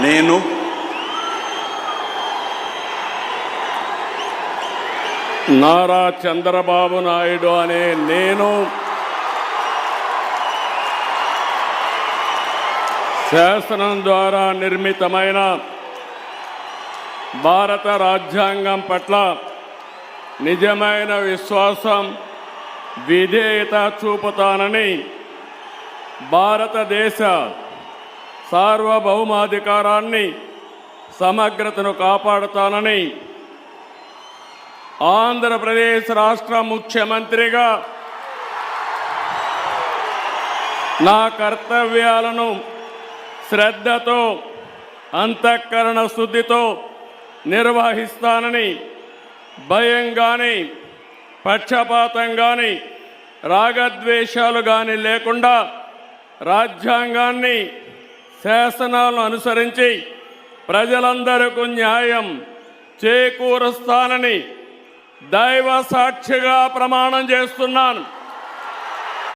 నేను నారా చంద్రబాబు నాయుడు అనే నేను శాసనం ద్వారా నిర్మితమైన భారత రాజ్యాంగం పట్ల నిజమైన విశ్వాసం, విధేయత చూపుతానని, భారతదేశ సార్వభౌమాధికారాన్ని, సమగ్రతను కాపాడుతానని ఆంధ్రప్రదేశ్ రాష్ట్ర ముఖ్యమంత్రిగా నా కర్తవ్యాలను శ్రద్ధతో, అంతఃకరణ శుద్ధితో నిర్వహిస్తానని, భయం కానీ, పక్షపాతం కానీ, రాగద్వేషాలు కానీ లేకుండా రాజ్యాంగాన్ని, శాసనాలను అనుసరించి ప్రజలందరికీ న్యాయం చేకూరుస్తానని దైవ సాక్షిగా ప్రమాణం చేస్తున్నాను.